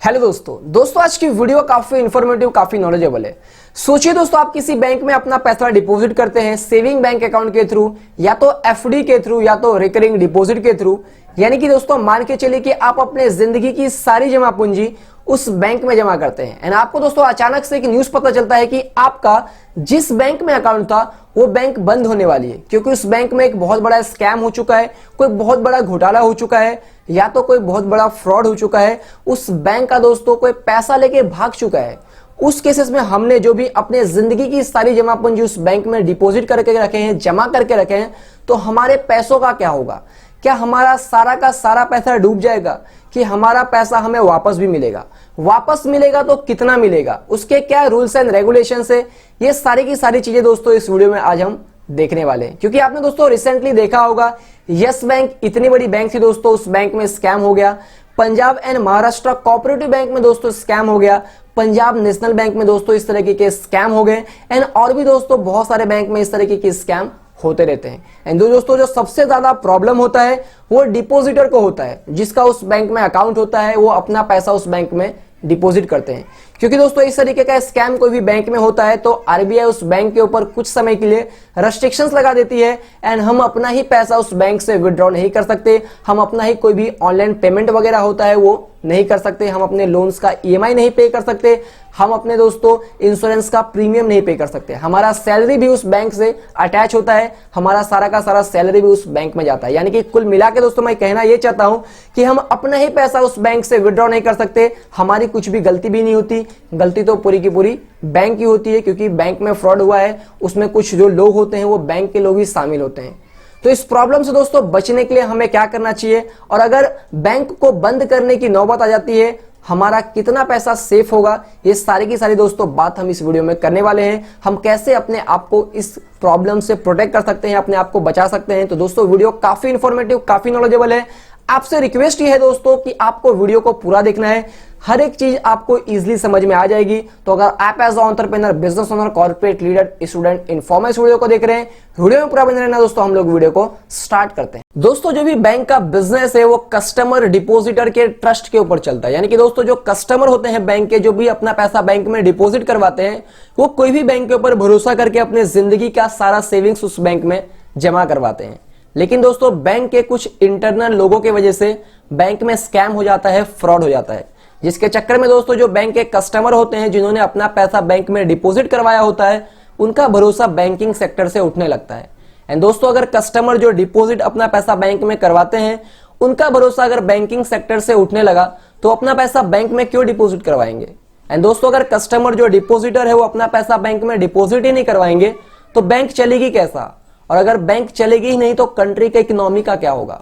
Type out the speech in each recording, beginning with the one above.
Hello दोस्तों आज की वीडियो काफी इंफॉर्मेटिव काफी नॉलेजेबल है। सोचिए दोस्तों, आप किसी बैंक में अपना पैसा डिपॉजिट करते हैं सेविंग बैंक अकाउंट के थ्रू, या तो एफडी के थ्रू, या तो रिकरिंग डिपॉजिट के थ्रू। यानी कि दोस्तों मान के चलिए कि आप अपने जिंदगी की सारी जमा पूंजी उस बैंक में जमा करते हैं एंड आपको दोस्तों अचानक से एक न्यूज पता चलता है कि आपका जिस बैंक में अकाउंट था वो बैंक बंद होने वाली है, क्योंकि उस बैंक में एक बहुत बड़ा स्कैम हो चुका है, कोई बहुत बड़ा घोटाला हो चुका है, या तो कोई बहुत बड़ा फ्रॉड हो चुका है। उस बैंक का दोस्तों कोई पैसा लेके भाग चुका है। उस केसेस में हमने जो भी अपने जिंदगी की सारी जमा पूंजी उस बैंक में डिपॉजिट करके रखे हैं, जमा करके रखे हैं, तो हमारे पैसों का क्या होगा? क्या हमारा सारा का सारा पैसा डूब जाएगा कि हमारा पैसा हमें वापस भी मिलेगा? वापस मिलेगा तो कितना मिलेगा? उसके क्या रूल्स एंड रेगुलेशंस है? ये सारी की सारी चीजें दोस्तों इस वीडियो में आज हम देखने वाले हैं। क्योंकि आपने दोस्तों रिसेंटली देखा होगा, यस बैंक इतनी बड़ी बैंक थी दोस्तों, उस बैंक में स्कैम हो गया। Punjab and Maharashtra cooperative bank में दोस्तों स्कैम हो गया। पंजाब नेशनल बैंक में दोस्तों इस तरीके के स्कैम हो गए एंड और भी दोस्तों बहुत सारे बैंक में इस तरीके के स्कैम होते रहते हैं। एंड दोस्तों जो सबसे ज्यादा प्रॉब्लम होता है वो डिपॉजिटर को होता है, जिसका उस बैंक में अकाउंट होता है, वो अपना पैसा उस बैंक में डिपॉजिट करते हैं। क्योंकि दोस्तों इस तरीके का स्कैम कोई भी बैंक में होता है तो आरबीआई उस बैंक के ऊपर कुछ समय के लिए रेस्ट्रिक्शंस लगा देती है एंड हम अपना ही पैसा उस बैंक से विड्रॉ नहीं कर सकते। हम अपना ही कोई भी ऑनलाइन पेमेंट वगैरह होता है वो नहीं कर सकते। हम अपने लोन्स का ईएमआई नहीं पे कर सकते। हम अपने दोस्तों इंश्योरेंस का प्रीमियम नहीं पे कर सकते। हमारा सैलरी भी उस बैंक से अटैच होता है, हमारा सारा का सारा सैलरी भी उस बैंक में जाता है। यानी कि कुल मिला के दोस्तों मैं कहना यह चाहता हूं कि हम अपना ही पैसा उस बैंक से विड्रॉ नहीं कर सकते। हमारी कुछ भी गलती भी नहीं होती, गलती तो पूरी की पूरी बैंक की होती है, क्योंकि बैंक में फ्रॉड हुआ है, उसमें कुछ जो लोग होते हैं वो बैंक के लोग ही शामिल होते हैं। तो इस प्रॉब्लम से दोस्तों बचने के लिए हमें क्या करना चाहिए, और अगर बैंक को बंद करने की नौबत आ जाती है हमारा कितना पैसा सेफ होगा, ये सारी की सारी दोस्तों बात हम इस वीडियो में करने वाले हैं। हम कैसे अपने आप को इस प्रॉब्लम से प्रोटेक्ट कर सकते हैं, अपने आप को बचा सकते हैं। तो दोस्तों वीडियो काफी इंफॉर्मेटिव काफी नॉलेजेबल है। आपसे रिक्वेस्ट ये है दोस्तों कि आपको वीडियो को पूरा देखना है, हर एक चीज आपको इजीली समझ में आ जाएगी। तो अगर आप as entrepreneur, business owner, corporate leader, student, informer इस वीडियो को देख रहे हैं, वीडियो में पूरा बने रहना दोस्तों। हम लोग वीडियो को स्टार्ट करते हैं। दोस्तों जो भी बैंक का बिजनेस है वो कस्टमर डिपॉजिटर के ट्रस्ट के ऊपर चलता है। यानी कि दोस्तों जो कस्टमर होते हैं बैंक के, जो भी अपना पैसा बैंक में डिपॉजिट करवाते हैं, वो कोई भी बैंक के ऊपर भरोसा करके अपने जिंदगी का सारा सेविंग्स उस बैंक में जमा करवाते हैं। लेकिन दोस्तों बैंक के कुछ इंटरनल लोगों की वजह से बैंक में स्कैम हो जाता है, फ्रॉड हो जाता है, जिसके चक्कर में दोस्तों जो बैंक के कस्टमर होते हैं, जिन्होंने अपना पैसा बैंक में डिपॉजिट करवाया होता है, उनका भरोसा बैंकिंग सेक्टर से उठने लगता है। एंड दोस्तों अगर कस्टमर जो डिपॉजिट अपना पैसा बैंक में करवाते हैं, उनका भरोसा अगर बैंकिंग सेक्टर से उठने लगा तो अपना पैसा बैंक में क्यों डिपॉजिट करवाएंगे? एंड दोस्तों अगर कस्टमर जो डिपॉजिटर है वो अपना पैसा बैंक में डिपॉजिट ही नहीं करवाएंगे तो बैंक चलेगी कैसा? और अगर बैंक चलेगी ही नहीं तो कंट्री के इकोनॉमी का क्या होगा?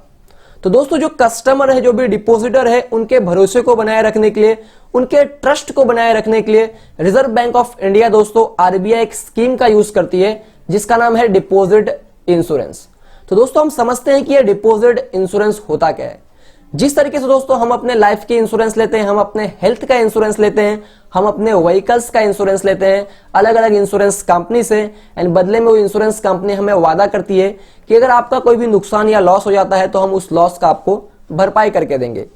तो दोस्तों जो कस्टमर है, जो भी डिपॉजिटर है, उनके भरोसे को बनाए रखने के लिए, उनके ट्रस्ट को बनाए रखने के लिए रिजर्व बैंक ऑफ इंडिया दोस्तों आरबीआई एक स्कीम का यूज करती है जिसका नाम है डिपॉजिट इंश्योरेंस। तो दोस्तों हम समझते हैं कि यह डिपॉजिट इंश्योरेंस होता क्या है। जिस तरीके से दोस्तों हम अपने लाइफ की इंश्योरेंस लेते हैं, हम अपने हेल्थ का इंश्योरेंस लेते हैं, हम अपने व्हीकल्स का इंश्योरेंस लेते हैं अलग अलग इंश्योरेंस कंपनी से, एंड बदले में वो इंश्योरेंस कंपनी हमें वादा करती है कि अगर आपका कोई भी नुकसान या लॉस हो जाता है तो हम उस लॉस का आपको भरपाई करके देंगे।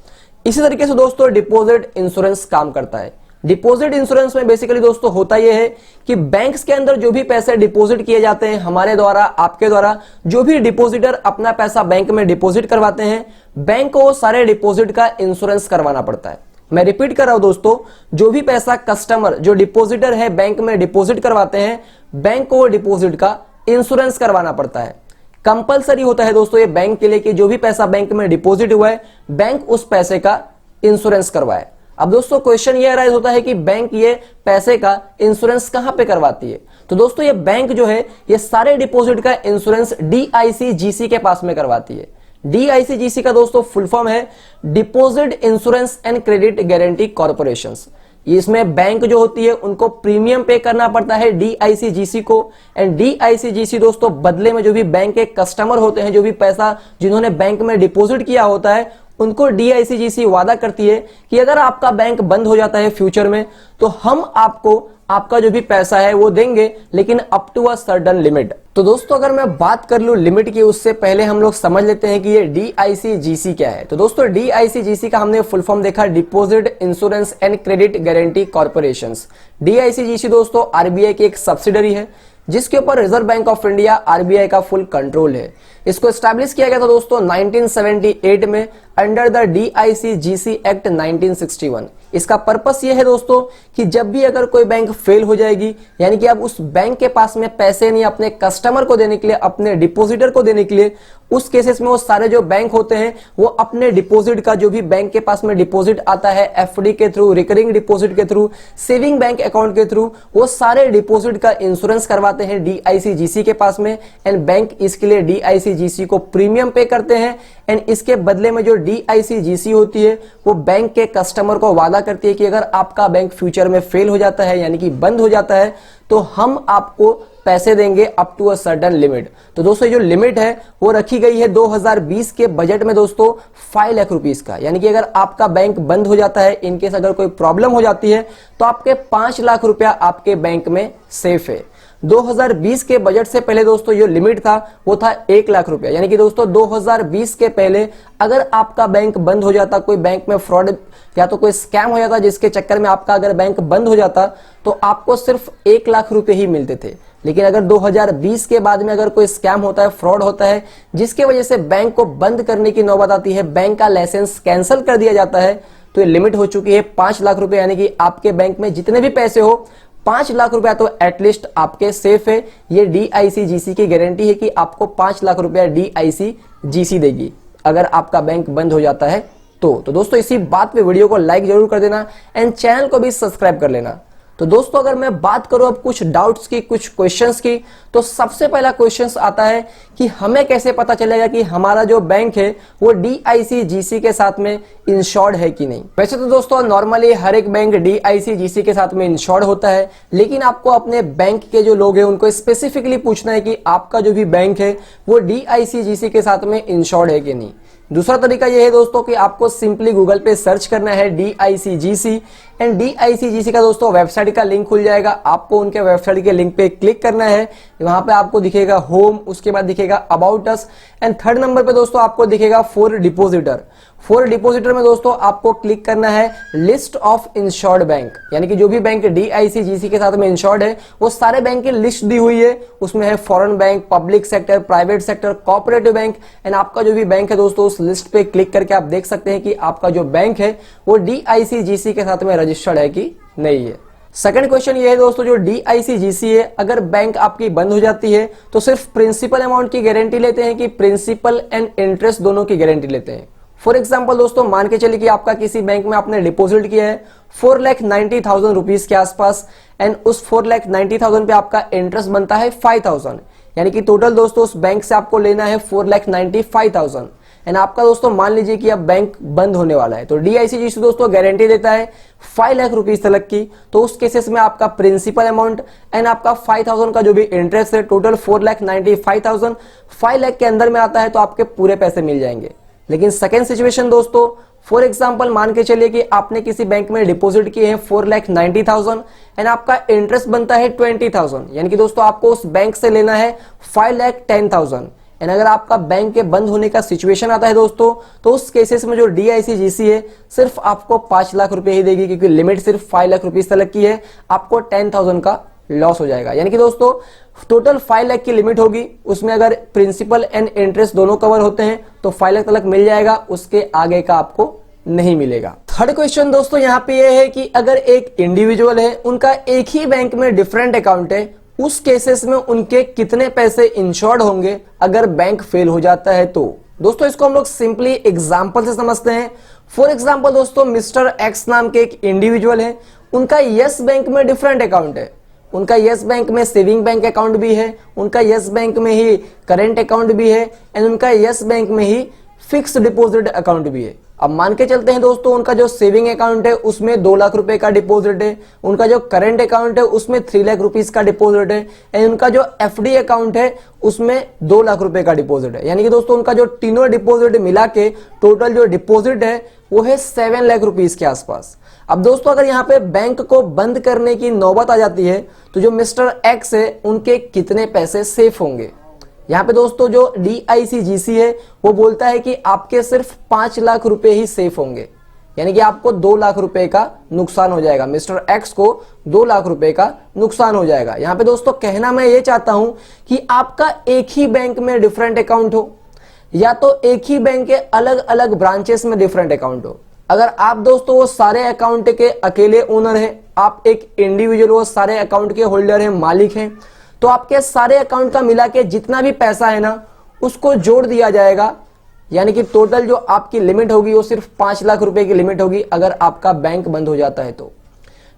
इसी तरीके से दोस्तों डिपॉजिट इंश्योरेंस काम करता है। डिपॉजिट इंश्योरेंस में बेसिकली दोस्तों होता यह है कि बैंक्स के अंदर जो भी पैसे डिपॉजिट किए जाते हैं हमारे द्वारा, आपके द्वारा, जो भी डिपॉजिटर अपना पैसा बैंक में डिपॉजिट करवाते हैं, बैंक को सारे डिपॉजिट का इंश्योरेंस करवाना पड़ता है। मैं रिपीट कर रहा हूं दोस्तों, जो भी पैसा कस्टमर जो डिपॉजिटर है बैंक में डिपॉजिट करवाते हैं, बैंक को डिपॉजिट का इंश्योरेंस करवाना पड़ता है। कंपलसरी होता है दोस्तों ये बैंक के लिए कि जो भी पैसा बैंक में डिपॉजिट हुआ है बैंक उस पैसे का इंश्योरेंस करवाए। अब दोस्तों क्वेश्चन ये अराइज होता है कि बैंक ये पैसे का इंश्योरेंस कहां पे करवाती है? तो दोस्तों ये बैंक जो है ये सारे डिपॉजिट का इंश्योरेंस डीआईसीजीसी के पास में करवाती है। डीआईसीजीसी का दोस्तों फुल फॉर्म है deposit insurance and credit guarantee corporation. इसमें बैंक जो होती है उनको प्रीमियम पे करना पड़ता है डीआईसीजीसी को, एंड डीआईसीजीसी दोस्तों बदले में जो भी बैंक के कस्टमर होते हैं, जो भी पैसा जिन्होंने बैंक में डिपॉजिट किया होता है, उनको डीआईसीजीसी वादा करती है कि अगर आपका बैंक बंद हो जाता है फ्यूचर में तो हम आपको आपका जो भी पैसा है वो देंगे, लेकिन up to a certain limit. तो दोस्तों अगर मैं बात कर लूं लिमिट की, उससे पहले हम लोग समझ लेते हैं कि ये DICGC क्या है। तो दोस्तों DICGC का हमने फुल फॉर्म देखा, deposit insurance and credit guarantee corporations. DICGC दोस्तों RBI की एक सब्सिडरी है जिसके ऊपर reserve bank of India RBI का फुल कंट्रोल है। इसको एस्टैब्लिश किया गया था दोस्तों 1978 में अंडर द DICGC एक्ट 1961। इसका पर्पस ये है दोस्तों कि जब भी अगर कोई बैंक फेल हो जाएगी, यानी कि अब उस बैंक के पास में पैसे नहीं अपने कस्टमर को देने के लिए, अपने डिपॉजिटर को देने के लिए, उस केसेस में वो सारे जो बैंक होते हैं वो अपने डिपॉजिट का, जो भी बैंक के पास में डिपॉजिट आता है FD के थ्रू, रिकरिंग डिपॉजिट के थ्रू, सेविंग बैंक अकाउंट के थ्रू, वो सारे डिपॉजिट का इंश्योरेंस करवाते हैं DICGC के पास में। एंड बैंक इसके लिए DICGC को प्रीमियम पे करते हैं। एंड इसके बदले में जो DICGC होती है वो बैंक के कस्टमर को वादा करती है कि अगर आपका बैंक फ्यूचर में फेल हो जाता है, यानी कि बंद हो जाता है, तो हम आपको पैसे देंगे up to a certain limit. तो दोस्तों जो लिमिट है वो रखी गई है 2020 के बजट में दोस्तों 5 लाख रुपीस का, यानी कि अगर आपका बैंक बंद हो जाता है, इनकेस अगर कोई प्रॉब्लम हो जाती है, तो आपके 5 लाख रुपया आपके बैंक में सेफ है। 2020 के बजट से पहले दोस्तों जो लिमिट था वो था 1 लाख रुपया, यानी कि दोस्तों 2020 के पहले अगर आपका बैंक बंद हो जाता, कोई बैंक में फ्रॉड या तो कोई स्कैम हो जाता जिसके चक्कर में आपका अगर बैंक बंद हो जाता, तो आपको सिर्फ 1 लाख रुपए ही मिलते थे। लेकिन अगर 2020 के बाद में अगर कोई स्कैम होता है, फ्रॉड होता है, जिसके वजह से बैंक को बंद करने की नौबत आती है, बैंक का लाइसेंस कैंसिल कर दिया जाता है, तो ये लिमिट हो चुकी है 5 लाख रुपए, यानी कि आपके बैंक में जितने भी पैसे हो 5 लाख रुपया तो एटलीस्ट आपके सेफ है। ये DICGC की गारंटी है कि आपको 5 लाख रुपया DICGC देगी अगर आपका बैंक बंद हो जाता है तो दोस्तों इसी बात पे वीडियो को लाइक जरूर कर देना एंड चैनल को भी सब्सक्राइब कर लेना। तो दोस्तों अगर मैं बात करूं अब कुछ डाउट्स की, कुछ क्वेश्चंस की, तो सबसे पहला क्वेश्चंस आता है कि हमें कैसे पता चलेगा कि हमारा जो बैंक है वो DICGC के साथ में इंश्योर्ड है कि नहीं। वैसे तो दोस्तों नॉर्मली हर एक बैंक DICGC के साथ में इंश्योर्ड होता है, लेकिन आपको अपने बैंक के जो लोग हैं उनको स्पेसिफिकली पूछना है कि आपका जो भी बैंक है वो DICGC के साथ में इंश्योर्ड है कि नहीं। दूसरा तरीका यह है दोस्तों कि आपको सिंपली गूगल पे सर्च करना है DICGC एंड DICGC का दोस्तों वेबसाइट का लिंक खुल जाएगा। आपको उनके वेबसाइट के लिंक पे क्लिक करना है, वहां पे आपको दिखेगा होम, उसके बाद दिखेगा about us and third number पे दोस्तों आपको दिखेगा फॉर डिपॉजिटर। फॉर डिपॉजिटर में दोस्तों आपको क्लिक करना है लिस्ट ऑफ इंश्योर्ड बैंक, यानी कि जो भी बैंक DICGC के साथ में इंश्योर्ड है वो सारे बैंक की लिस्ट दी हुई है। उसमें है foreign bank, public sector, private sector, cooperative bank and आपका जो भी बैंक है दोस्तों उस लिस्ट पे क्लिक करके आप देख सकते हैं कि आपका जो बैंक है वो DICGC के साथ में रजिस्टर्ड है कि नहीं है। सेकंड क्वेश्चन ये है दोस्तों, जो DICGC है अगर बैंक आपकी बंद हो जाती है तो सिर्फ प्रिंसिपल अमाउंट की गारंटी लेते हैं कि प्रिंसिपल एंड इंटरेस्ट दोनों की गारंटी लेते हैं। फॉर एग्जाम्पल दोस्तों मान के चलिए कि आपका किसी बैंक में आपने डिपॉजिट किया है 4,90,000 रुपीज के आसपास एंड उस 4,90,000 पे आपका इंटरेस्ट बनता है 5,000, यानी कि टोटल दोस्तों उस बैंक से आपको लेना है 4,95,000 एंड आपका दोस्तों मान लीजिए कि अब बैंक बंद होने वाला है, तो DICGC दोस्तों गारंटी देता है 5 लाख रुपीज तक की। तो उस केसेस में आपका प्रिंसिपल अमाउंट एंड आपका 5,000 का जो भी इंटरेस्ट है, टोटल 4,95,000 5 लाख के अंदर में आता है, तो आपके पूरे पैसे मिल जाएंगे। लेकिन सेकेंड सिचुएशन दोस्तों, फॉर एग्जाम्पल मान के चलिए कि आपने किसी बैंक में डिपॉजिट किए हैं 4,90,000 एंड आपका इंटरेस्ट बनता है 20,000, यानी कि दोस्तों आपको उस बैंक से लेना है 5,10,000 एंड अगर आपका बैंक के बंद होने का सिचुएशन आता है दोस्तों, तो उस केसेस में जो DICGC है सिर्फ आपको 5 लाख रुपए ही देगी, क्योंकि लिमिट सिर्फ 5 लाख रुपीज तक की है, आपको 10,000 का लॉस हो जाएगा। यानी कि दोस्तों टोटल 5 लाख की लिमिट होगी, उसमें अगर प्रिंसिपल एंड इंटरेस्ट दोनों कवर होते हैं तो 5 लाख तक मिल जाएगा, उसके आगे का आपको नहीं मिलेगा। थर्ड क्वेश्चन दोस्तों यहाँ पे ये है कि अगर एक इंडिविजुअल है, उनका एक ही बैंक में डिफरेंट अकाउंट है, उस केसेस में उनके कितने पैसे इंश्योर्ड होंगे अगर बैंक फेल हो जाता है। तो दोस्तों इसको हम लोग सिंपली एग्जांपल से समझते हैं। फॉर एग्जांपल दोस्तों मिस्टर एक्स नाम के एक इंडिविजुअल है, उनका यस बैंक में डिफरेंट अकाउंट है, उनका यस बैंक में सेविंग बैंक अकाउंट भी है, उनका यस बैंक में ही करेंट अकाउंट भी है एंड उनका यस बैंक में ही फिक्स डिपॉजिट अकाउंट भी है। अब मान के चलते हैं दोस्तों उनका जो सेविंग अकाउंट है उसमें 2 लाख रुपए का डिपॉजिट है, उनका जो करंट अकाउंट है उसमें 3 लाख रुपीस का डिपॉजिट है एंड उनका जो FD अकाउंट है उसमें 2 लाख रुपए का डिपॉजिट है। यानी कि दोस्तों उनका जो तीनों डिपॉजिट मिला के टोटल जो डिपॉजिट है वो है 7 लाख रुपीस के आसपास। अब दोस्तों अगर यहाँ पे बैंक को बंद करने की नौबत आ जाती है तो जो मिस्टर एक्स है उनके कितने पैसे सेफ होंगे। यहाँ पे दोस्तों जो DICGC है वो बोलता है कि आपके सिर्फ 5 लाख रुपए ही सेफ होंगे, यानी कि आपको 2 लाख रुपए का नुकसान हो जाएगा, मिस्टर एक्स को 2 लाख रुपए का नुकसान हो जाएगा। यहाँ पे दोस्तों कहना मैं ये चाहता हूं कि आपका एक ही बैंक में डिफरेंट अकाउंट हो या तो एक ही बैंक के अलग अलग ब्रांचेस में डिफरेंट अकाउंट हो। अगर आप दोस्तों वो सारे अकाउंट के अकेले ओनर हैं, आप एक इंडिविजुअल वो सारे अकाउंट के होल्डर हैं, मालिक हैं, तो आपके सारे अकाउंट का मिला के जितना भी पैसा है ना उसको जोड़ दिया जाएगा, यानी कि टोटल जो आपकी लिमिट होगी वो सिर्फ 5 लाख रुपए की लिमिट होगी अगर आपका बैंक बंद हो जाता है तो।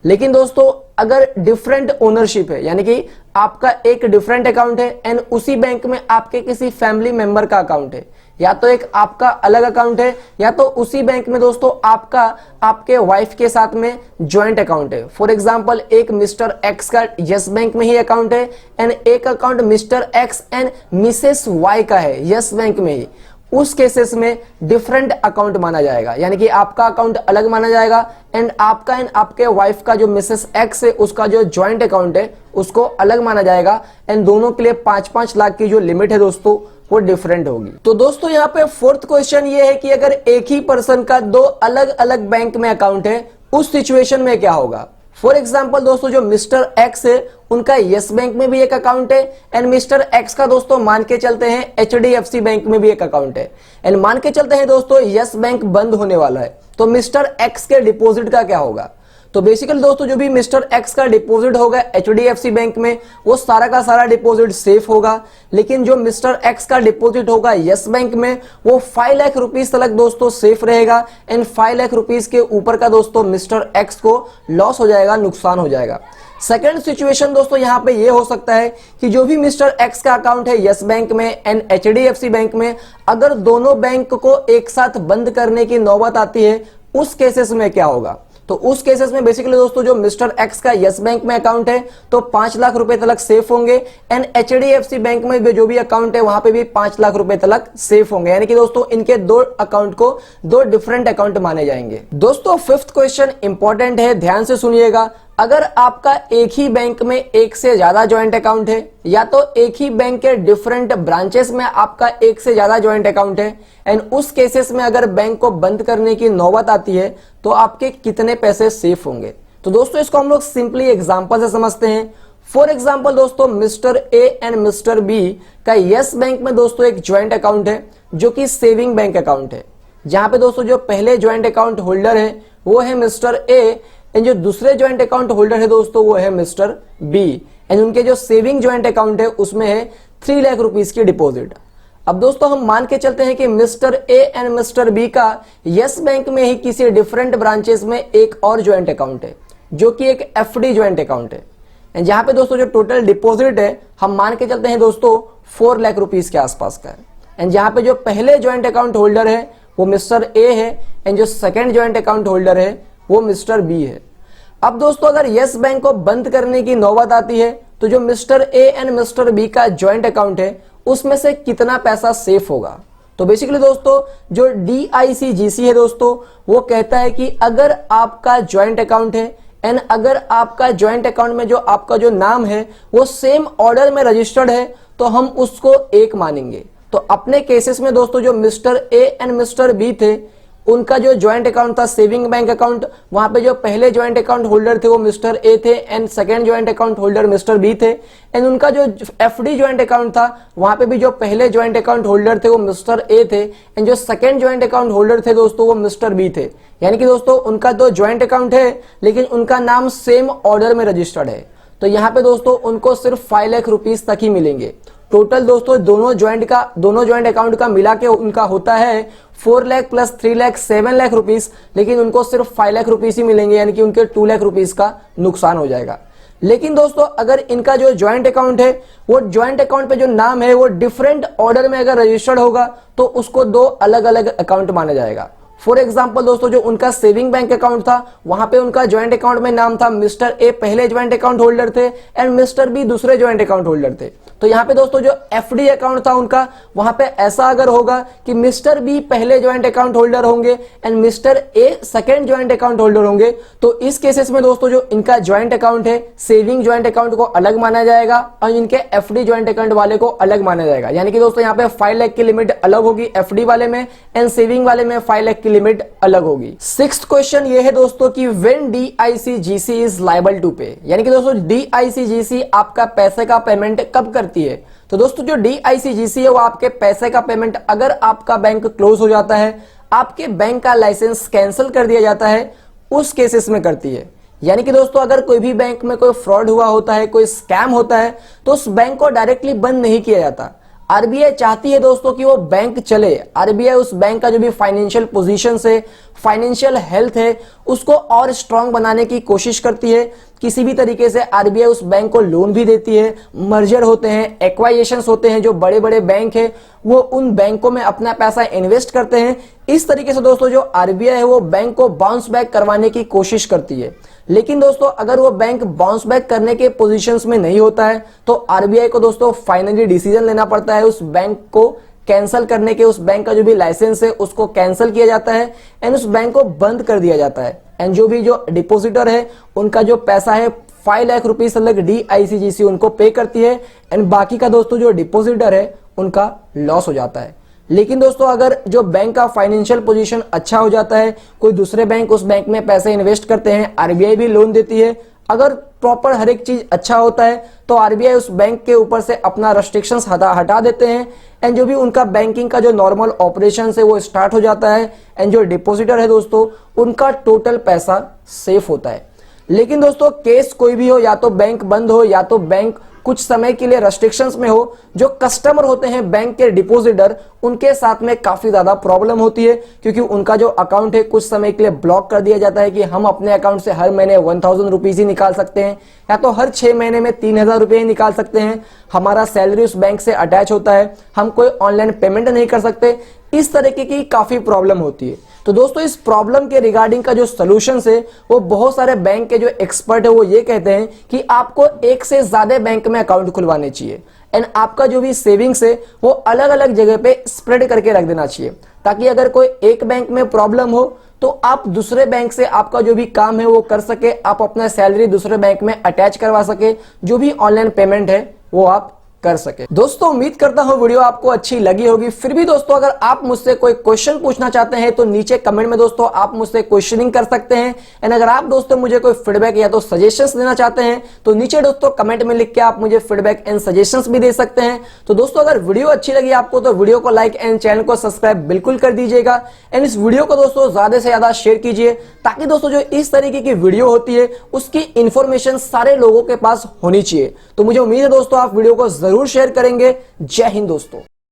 लेकिन दोस्तों अगर डिफरेंट ओनरशिप है, यानी कि आपका एक डिफरेंट अकाउंट है एंड उसी बैंक में आपके किसी फैमिली मेंबर का अकाउंट है, या तो एक आपका अलग अकाउंट है या तो उसी बैंक में दोस्तों आपका आपके वाइफ के साथ में ज्वाइंट अकाउंट है। फॉर एग्जांपल एक मिस्टर एक्स का यस बैंक में ही अकाउंट है एंड एक account mister X and missus Y का है यस बैंक में ही, उस केसेस में डिफरेंट अकाउंट माना जाएगा, यानी कि आपका अकाउंट अलग माना जाएगा एंड आपका एंड आपके वाइफ का जो मिसेस एक्स है उसका जो ज्वाइंट अकाउंट है उसको अलग माना जाएगा एंड दोनों के लिए 5-5 लाख की जो लिमिट है दोस्तों वो डिफरेंट होगी। तो दोस्तों यहाँ पे फोर्थ क्वेश्चन ये है कि अगर एक ही पर्सन का 2 अलग अलग बैंक में अकाउंट है उस सिचुएशन में क्या होगा। फॉर एग्जाम्पल दोस्तों जो मिस्टर एक्स है उनका यस बैंक में भी एक अकाउंट है एंड मिस्टर एक्स का दोस्तों मान के चलते हैं HDFC बैंक में भी एक अकाउंट है एंड मान के चलते हैं दोस्तों यस बैंक बंद होने वाला है, तो मिस्टर एक्स के डिपॉजिट का क्या होगा। तो बेसिकली दोस्तों जो भी मिस्टर एक्स का डिपॉजिट होगा HDFC बैंक में वो सारा का सारा डिपॉजिट सेफ होगा, लेकिन जो मिस्टर एक्स का डिपॉजिट होगा यस बैंक में वो 5 लाख रुपीस तक दोस्तों सेफ रहेगा एंड 5 लाख रुपीस के ऊपर का दोस्तों मिस्टर एक्स को लॉस हो जाएगा, नुकसान हो जाएगा। सेकंड सिचुएशन दोस्तों यहाँ पे ये हो सकता है कि जो भी मिस्टर एक्स का अकाउंट है यस बैंक में एंड HDFC बैंक में, अगर दोनों बैंक को एक साथ बंद करने की नौबत आती है उस केसेस में क्या होगा। तो उस केसेस में बेसिकली दोस्तों जो मिस्टर एक्स का यस बैंक में अकाउंट है तो 5 लाख रुपए तक सेफ होंगे एंड HDFC बैंक में भी जो भी अकाउंट है वहां पे भी 5 लाख रुपए तक सेफ होंगे, यानी कि दोस्तों इनके 2 अकाउंट को 2 डिफरेंट अकाउंट माने जाएंगे। दोस्तों फिफ्थ क्वेश्चन इंपॉर्टेंट है, ध्यान से सुनिएगा। अगर आपका एक ही बैंक में एक से ज्यादा ज्वाइंट अकाउंट है या तो एक ही बैंक के डिफरेंट ब्रांचेस में आपका एक से ज्यादा ज्वाइंट अकाउंट है एंड उस केसेस में अगर बैंक को बंद करने की नौबत आती है तो आपके कितने पैसे सेफ होंगे। तो दोस्तों इसको हम लोग सिंपली एग्जांपल से समझते हैं। फॉर एग्जांपल दोस्तों mister A and mister B का यस बैंक में दोस्तों एक ज्वाइंट अकाउंट है जो कि सेविंग बैंक अकाउंट है, जहां पे दोस्तों जो पहले ज्वाइंट अकाउंट होल्डर है वो है मिस्टर ए एंड जो दूसरे ज्वाइंट अकाउंट होल्डर है दोस्तों वो है मिस्टर बी एंड उनके जो सेविंग ज्वाइंट अकाउंट है उसमें है 3 लाख रुपीस की डिपॉजिट। अब दोस्तों हम मान के चलते हैं कि mister A and mister B का यस बैंक में ही किसी डिफरेंट ब्रांचेस में एक और ज्वाइंट अकाउंट है जो कि एक FD ज्वाइंट अकाउंट है एंड जहां पे दोस्तों जो टोटल डिपॉजिट है हम मान के चलते हैं दोस्तों 4 लाख रुपीस के आसपास का है एंड जहां पे जो पहले ज्वाइंट अकाउंट होल्डर है वो मिस्टर ए है एंड जो सेकेंड ज्वाइंट अकाउंट होल्डर है वो मिस्टर बी है। अब दोस्तों अगर यस बैंक को बंद करने की नौबत आती है तो जो mister A and mister B का ज्वाइंट अकाउंट है उसमें से कितना पैसा सेफ होगा। तो बेसिकली दोस्तों जो DICGC है दोस्तों वो कहता है कि अगर आपका ज्वाइंट अकाउंट है एंड अगर आपका ज्वाइंट अकाउंट में जो आपका जो नाम है वो सेम ऑर्डर में रजिस्टर्ड है तो हम उसको एक मानेंगे। तो अपने केसेस में दोस्तों जो mister A and mister B थे उनका जो ज्वाइंट अकाउंट था सेविंग बैंक अकाउंट, वहां पे जो पहले ज्वाइंट अकाउंट होल्डर थे वो मिस्टर ए थे and second joint account holder mister B थे एंड उनका जो FD ज्वाइंट अकाउंट था वहां पे भी जो पहले ज्वाइंट अकाउंट होल्डर थे वो मिस्टर ए थे एंड जो सेकंड ज्वाइंट अकाउंट होल्डर थे दोस्तों वो मिस्टर बी थे, यानी कि दोस्तों उनका तो ज्वाइंट अकाउंट है लेकिन उनका नाम सेम ऑर्डर में रजिस्टर्ड है। तो यहाँ पे दोस्तों उनको सिर्फ 5 लाख रुपीस तक ही मिलेंगे। टोटल दोस्तों दोनों ज्वाइंट अकाउंट का मिला के उनका होता है 4 लाख प्लस 3 लाख 7 लाख रुपीस, लेकिन उनको सिर्फ 5 लाख रुपीस ही मिलेंगे, यानी कि उनके 2 लाख रुपीस का नुकसान हो जाएगा। लेकिन दोस्तों अगर इनका जो ज्वाइंट अकाउंट है वो ज्वाइंट अकाउंट पे जो नाम है वो डिफरेंट ऑर्डर में अगर रजिस्टर्ड होगा तो उसको 2 अलग अलग अकाउंट माना जाएगा। फॉर एग्जाम्पल दोस्तों, जो उनका सेविंग बैंक अकाउंट था वहां पे उनका ज्वाइंट अकाउंट में नाम था मिस्टर ए पहले ज्वाइंट अकाउंट होल्डर थे एंड मिस्टर बी दूसरे ज्वाइंट अकाउंट होल्डर थे। तो यहाँ पे दोस्तों जो एफडी अकाउंट था उनका, वहां पे ऐसा अगर होगा कि मिस्टर बी पहले ज्वाइंट अकाउंट होल्डर होंगे and mister A second joint account holder होंगे, तो इस केसेस में दोस्तों जो इनका ज्वाइंट अकाउंट है सेविंग ज्वाइंट अकाउंट को अलग माना जाएगा और इनके एफडी ज्वाइंट अकाउंट वाले को अलग माना जाएगा। यानी कि दोस्तों यहाँ पे 5 लाख की लिमिट अलग होगी एफडी वाले में एंड सेविंग वाले में 5 लाख की लिमिट अलग होगी। सिक्स्थ क्वेश्चन ये है दोस्तों कि when DICGC is liable to pay, यानी कि दोस्तों डीआईसीजीसी आपका पैसे का पेमेंट कब करती है। तो दोस्तों जो डीआईसीजीसी है वो आपके पैसे का पेमेंट अगर आपका बैंक क्लोज हो जाता है, आपके बैंक का लाइसेंस कैंसिल कर दिया जाता है, उस केसेस में करती है। यानी कि दोस्तों अगर कोई भी बैंक में कोई फ्रॉड हुआ होता है, कोई स्कैम होता है, तो उस बैंक को डायरेक्टली बंद नहीं किया जाता। आरबीआई चाहती है दोस्तों कि वो बैंक चले। आरबीआई उस बैंक का जो भी फाइनेंशियल पोजीशन है, फाइनेंशियल हेल्थ है, उसको और स्ट्रांग बनाने की कोशिश करती है। किसी भी तरीके से आरबीआई उस बैंक को लोन भी देती है, मर्जर होते हैं, एक्वाइजेशंस होते हैं, जो बड़े बड़े बैंक है वो उन बैंकों में अपना पैसा इन्वेस्ट करते हैं। इस तरीके से दोस्तों जो आरबीआई है वो बैंक को बाउंस बैक करवाने की कोशिश करती है। लेकिन दोस्तों अगर वो बैंक बाउंस बैक करने के पोजीशंस में नहीं होता है तो आरबीआई को दोस्तों फाइनली डिसीजन लेना पड़ता है उस बैंक को कैंसिल करने के। उस बैंक का जो भी लाइसेंस है उसको कैंसिल किया जाता है एंड उस बैंक को बंद कर दिया जाता है एंड जो भी जो डिपोजिटर है उनका जो पैसा है 5 लाख रुपीस तक डीआईसीजीसी उनको पे करती है एंड बाकी का दोस्तों जो डिपोजिटर है उनका लॉस हो जाता है। लेकिन दोस्तों अगर जो बैंक का फाइनेंशियल पोजीशन अच्छा हो जाता है, कोई दूसरे बैंक उस बैंक में पैसे इन्वेस्ट करते हैं, आरबीआई भी लोन देती है, अगर प्रॉपर हर एक चीज अच्छा होता है तो आरबीआई उस बैंक के ऊपर से अपना रेस्ट्रिक्शंस हटा देते हैं एंड जो भी उनका बैंकिंग का जो नॉर्मल ऑपरेशन है वो स्टार्ट हो जाता है एंड जो डिपोजिटर है दोस्तों उनका टोटल पैसा सेफ होता है। लेकिन दोस्तों केस कोई भी हो, या तो बैंक बंद हो या तो बैंक कुछ समय के लिए रेस्ट्रिक्शंस में हो, जो कस्टमर होते हैं बैंक के डिपोजिटर उनके साथ में काफी ज्यादा प्रॉब्लम होती है, क्योंकि उनका जो अकाउंट है कुछ समय के लिए ब्लॉक कर दिया जाता है कि हम अपने अकाउंट से हर महीने 1000 रुपीज ही निकाल सकते हैं या तो हर 6 महीने में 3000 रुपए ही निकाल सकते हैं, हमारा सैलरी उस बैंक से अटैच होता है, हम कोई ऑनलाइन पेमेंट नहीं कर सकते। इस तरीके की काफी प्रॉब्लम होती है। तो दोस्तों इस प्रॉब्लम के रिगार्डिंग का जो सॉल्यूशन है वो बहुत सारे बैंक के जो एक्सपर्ट है वो ये कहते हैं कि आपको एक से ज्यादा बैंक में अकाउंट खुलवाने चाहिए एंड आपका जो भी सेविंग्स है वो अलग अलग जगह पे स्प्रेड करके रख देना चाहिए, ताकि अगर कोई एक बैंक में प्रॉब्लम हो तो आप दूसरे बैंक से आपका जो भी काम है वो कर सके, आप अपना सैलरी दूसरे बैंक में अटैच करवा सके, जो भी ऑनलाइन पेमेंट है वो आप कर सके। दोस्तों उम्मीद करता हूं वीडियो आपको अच्छी लगी होगी। फिर भी दोस्तों अगर आप मुझसे कोई क्वेश्चन पूछना चाहते हैं तो नीचे कमेंट में दोस्तों आप मुझसे क्वेश्चनिंग कर सकते हैं एंड अगर आप दोस्तों मुझे कोई फीडबैक या तो सजेशंस देना चाहते हैं तो नीचे दोस्तों कमेंट में लिख के आप मुझे फीडबैक एंड सजेशंस भी दे सकते हैं। तो दोस्तों अगर वीडियो अच्छी लगी आपको तो वीडियो को लाइक एंड चैनल को सब्सक्राइब बिल्कुल कर दीजिएगा एंड इस वीडियो को दोस्तों ज्यादा से ज्यादा शेयर कीजिए, ताकि दोस्तों जो इस तरीके की वीडियो होती है उसकी इंफॉर्मेशन सारे लोगों के पास होनी चाहिए। तो मुझे उम्मीद है दोस्तों आप वीडियो को जरूर शेयर करेंगे। जय हिंद दोस्तों।